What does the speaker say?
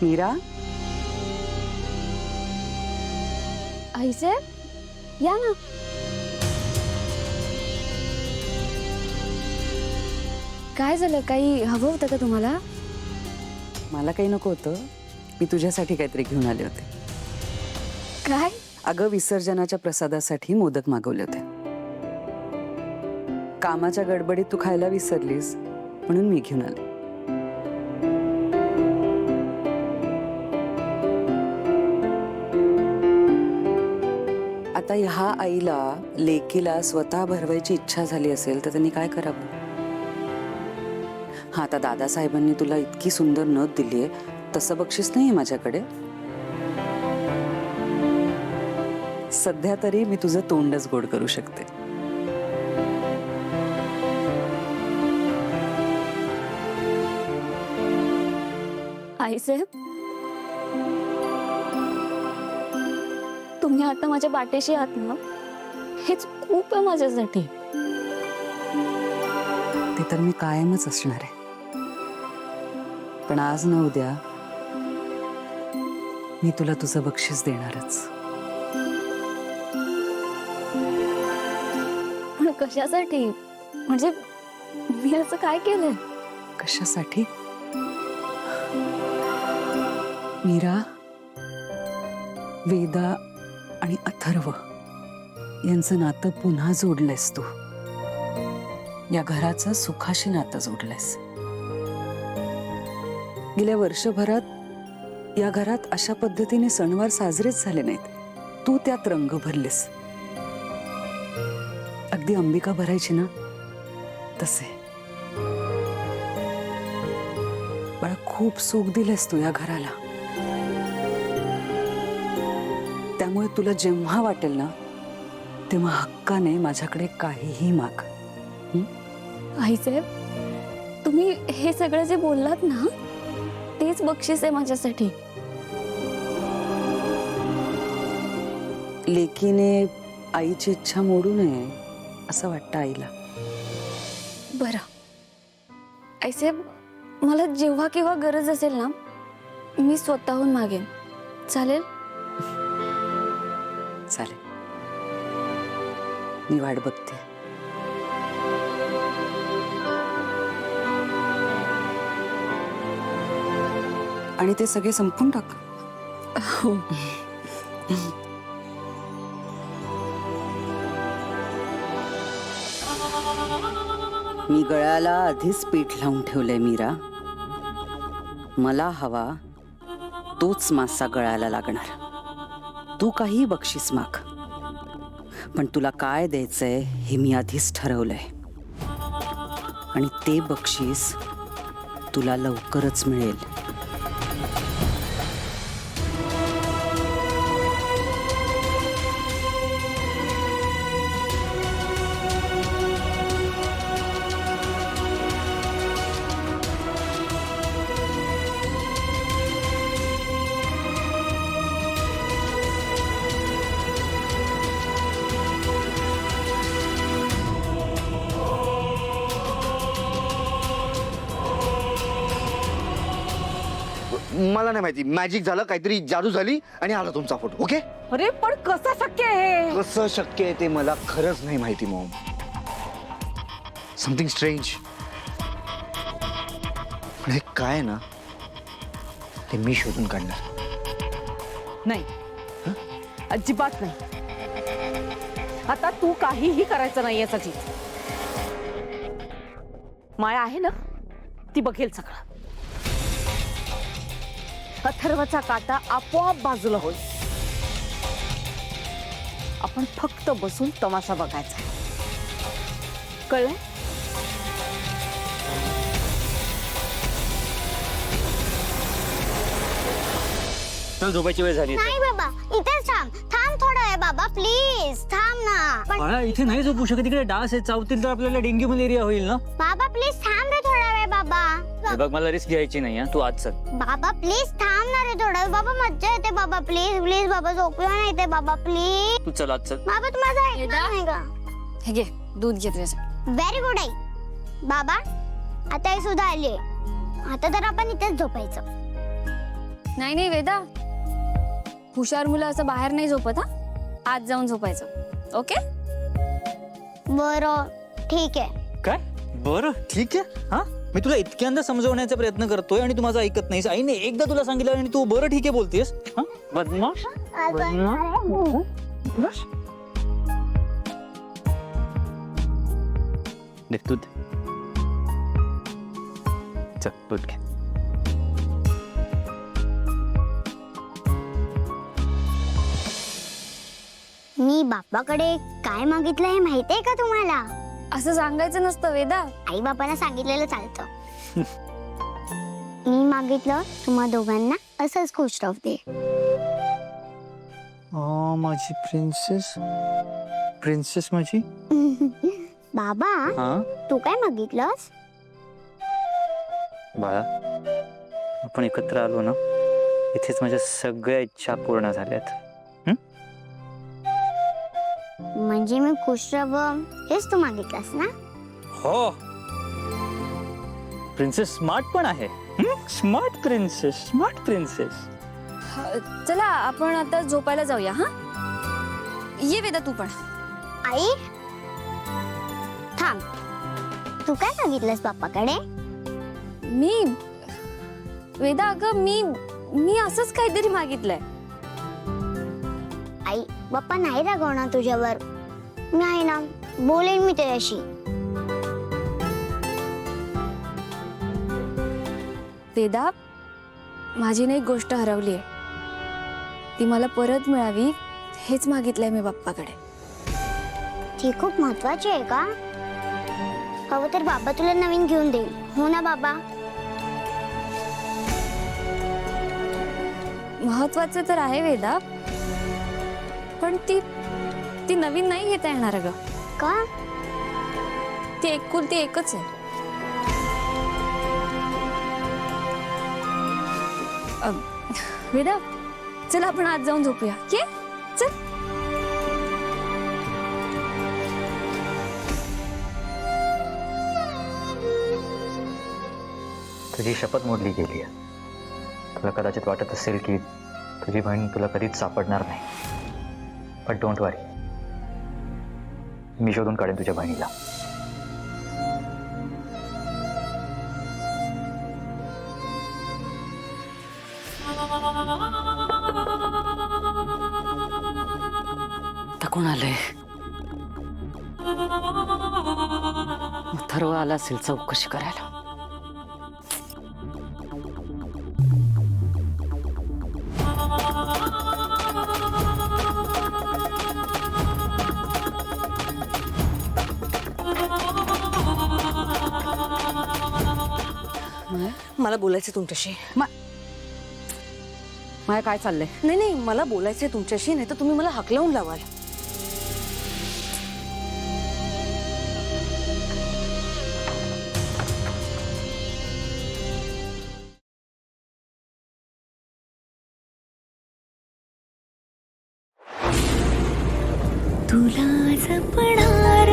मीरा, आईसाहेब या ना. काय झालं? काही हवं होतं का तुम्हाला? मला काही नको होतं. मी तुझ्यासाठी काहीतरी घेऊन आले होते. काय? अगं, विसर्जनाच्या प्रसादासाठी मोदक मागवले होते. कामाच्या गडबडीत तू खायला विसरलीस म्हणून मी घेऊन आले. आता ह्या आईला लेकीला स्वतः भरवायची इच्छा झाली असेल तर त्यांनी काय करावं? हा, आता दादासाहेबांनी तुला इतकी सुंदर नथ दिलीये, तसं बक्षीस नाहीये माझ्याकडे. सध्या तरी मी तुझं तोंडच गोड करू शकते. आईसाहेब, तुम्ही आता माझ्या पाठीशी आहात ना, हेच खूप आहे माझ्यासाठी. ते तर मी कायमच असणार आहे. पण आज न उद्या मी तुला तुझं बक्षीस देणारच. पण कशासाठी? म्हणजे मी असं काय केलंय? कशासाठी? मीरा, वेदा आणि अथर्व यांचं नातं पुन्हा जोडलंयस तू. या घराचं सुखाशी नातं जोडलंयस. गेल्या वर्षभरात या घरात अशा पद्धतीने सणवार साजरेच झाले नाहीत. तू त्यात रंग भरलेस. अगदी अंबिका भरायची ना तसे. बाळा, खूप सुख दिलेस तू या घराला. त्यामुळे तुला जेव्हा वाटेल ना तेव्हा हक्काने माझ्याकडे काहीही माग. आईसाहेब, तुम्ही हे सगळं जे बोललात ना, तेच बक्षीस आहे माझ्यासाठी. लेकीने आईची इच्छा मोडू नये असं वाटतं आईला. बरं आईसाहेब, मला जेव्हा केव्हा गरज असेल ना, मी स्वतःहून मागेन. चालेल? चालेल, मी वाट बघते. आणि ते सगळे संपून टाक. हो. मी गळ्याला आधीच पीठ लावून ठेवलंय मीरा. मला हवा तोच मासा गळ्याला लागणार. तू काही बक्षीस माग, पण तुला काय द्यायचंय हे मी आधीच ठरवलंय. आणि ते बक्षीस तुला लवकरच मिळेल. मला नाही माहिती, मॅजिक झालं, काहीतरी जादू झाली आणि आला तुमचा फोटो. ओके? अरे पण कसं शक्य आहे? कसं शक्य आहे ते मला खरंच नाही माहिती मॉम. Something strange. पण हे काय ना, ते मी शोधून काढणार. नाही, अजिबात नाही. आता तू काहीही करायचं नाही यासाठी. माया आहे ना, ती बघेल सगळं. अथर्वचा काटा आपोआप बाजूला होईल. आपण फक्त बसून तमाशा बघायचा. कळलं? चल, झोपायची वेळ झाली. नाही बाबा, इथेच थांब. थांब थोडा वेळ बाबा, प्लीज थांब ना. बाळा, इथे नाही झोपू शकत. तिकडे डास आहे, चावतील तर आपल्याला डेंग्यू मलेरिया होईल ना. बाबा प्लीज थांब रे थोडा वेळ बाबा. हे बघ, मला रिस्क घ्यायची नाही. तू आज चल. बाबा प्लीज थांब ना रे थोडा वेळ. बाबा मज्जा येते बाबा, प्लीज प्लीज बाबा, झोपू नाही येते बाबा, प्लीज. तू चल, आज चल. बाबा तू माझं ऐकणार नाही का? हे घे, दूध घे तुझ्यासाठी. Very good I. बाबा आता आई सुद्धा आली. आता तर आपण इथेच झोपायचं. नाही नाही वेदा, हुशार मुलं असं बाहेर नाही झोपत हा, आत जाऊन झोपायचं. ओके? बरं ठीक आहे. काय बरं ठीक आहे. हा मी तुला इतक्यांदा समजवण्याचा प्रयत्न करतोय आणि तू माझं ऐकत नाहीस. आईने एकदा तुला सांगितलं आणि तू बरं ठीक आहे बोलतेस. हा बदमाश. दे दूध. चल दूध घे. मी बाप्पाकडे काय मागितलं हे माहितीये का तुम्हाला? असं सांगायचं नसतं वेदा. आई बापाला सांगितलेलं चालतं. मी मागितलं तुम्हा दोघांना असंच खुश राहू दे. माझी प्रिन्सेस. प्रिन्सेस माझी. बाबा हा तू काय मागितलंस? बाळा, आपण एकत्र आलो ना, इथेच माझ्या सगळ्या इच्छा पूर्ण झाल्यात. म्हणजे मी खुश राहावं हेच तू मागितलंस ना? हो. प्रिन्सेस स्मार्ट पण आहे. Smart princess. Smart princess. चला आपण आता झोपायला जाऊया. हा ये वेदा तू पण. आई थांब, तू काय मागितलंस बाप्पाकडे? मी वेदा अगं मी असंच काहीतरी मागितलंय. आई बाप्पा नाही रागवणार तुझ्यावर. नाही ना, बोलेन मी तुझ्याशी. वेदा, माझी ना एक गोष्ट हरवली आहे, ती मला परत मिळावी हेच मागितलंय मी बाप्पाकडे. ती खूप महत्वाची आहे का? हवं तर बाबा तुला नवीन घेऊन देईल. हो ना बाबा? महत्वाचं तर आहे वेदा, पण ती नवीन नाही घेता येणार अगं. का? ती एकुलती एकच आहे. वेदा चल आपण आज जाऊन झोपूया. ये चल. तुझी शपथ मोडली गेली आहे. तुला कदाचित वाटत असेल की तुझी बहीण तुला कधीच सापडणार नाही, पण डोंट वरी, मी शोधून काढेन तुझ्या बहिणीला. आता कोण आलंय? अथर्व आला असेल चौकशी करायला. मला बोलायचं तुमच्याशी. माया काय चाललंय? नाही नाही, मला बोलायचंय तुमच्याशी, नाही तर तुम्ही मला हाकलवून लावाल. तुला जपणार